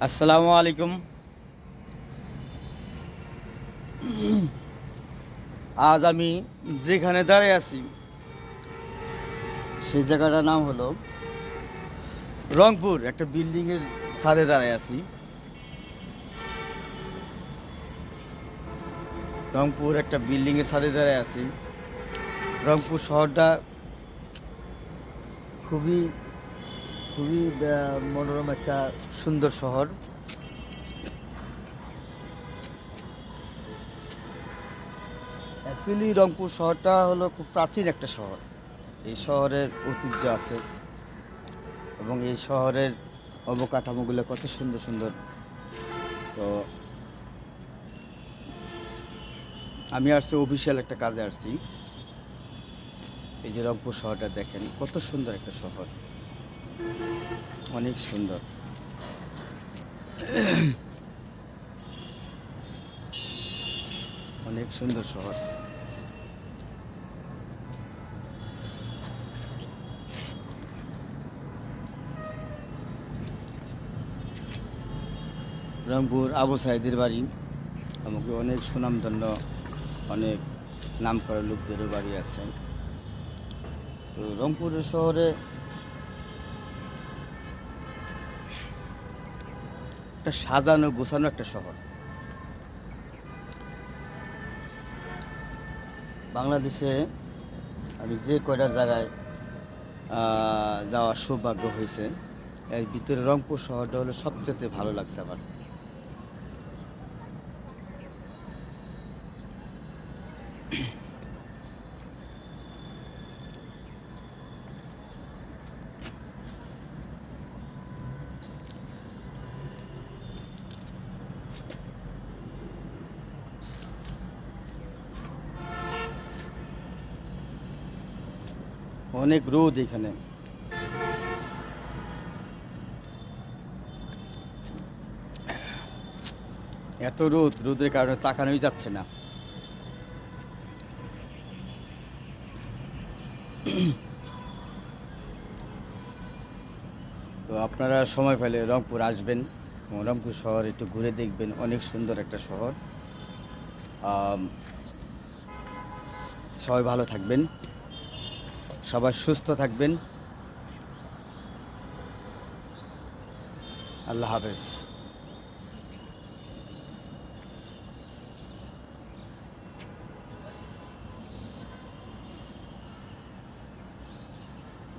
আসসালামু আলাইকুম। আজ আমি যেখানে দাঁড়িয়ে আছি সেই জায়গাটার নাম হলো রংপুর। একটা বিল্ডিংয়ের ছাদে দাঁড়িয়ে আছি। রংপুর একটা বিল্ডিংয়ের ছাদে দাঁড়িয়ে আছি। রংপুর শহরটা খুবই খুবই মনোরম একটা সুন্দর শহর। অ্যাকচুয়ালি রংপুর শহরটা হলো খুব প্রাচীন একটা শহর। এই শহরের ঐতিহ্য আছে এবং এই শহরের অবকাঠামোগুলো কত সুন্দর সুন্দর। তো আমি আসছি অফিসিয়াল একটা কাজে আসছি। এই যে রংপুর শহরটা দেখেন, কত সুন্দর একটা শহর, অনেক সুন্দর। অনেক সুন্দর শহর। রংপুর আবু সাইদের বাড়ি, আমাকে অনেক সুনামধন্য, অনেক নাম করা লোকদেরও বাড়ি আছে। তো রংপুরের শহরে একটা সাজানো গোছানো একটা শহর। বাংলাদেশে আমি যে কয়টা জায়গায় যাওয়ার সৌভাগ্য হয়েছে, এর ভিতরে রংপুর শহরটা হলো সবচেয়ে ভালো লাগছে আমার। অনেক রোদ এখানে। এত রোদ, রোদের কারণে তাকানোই যাচ্ছে না। তো আপনারা সময় পেলে রংপুর আসবেন, রংপুর শহর একটু ঘুরে দেখবেন, অনেক সুন্দর একটা শহর। সবাই ভালো থাকবেন, সবাই সুস্থ থাকবেন। আল্লাহ হাফেজ।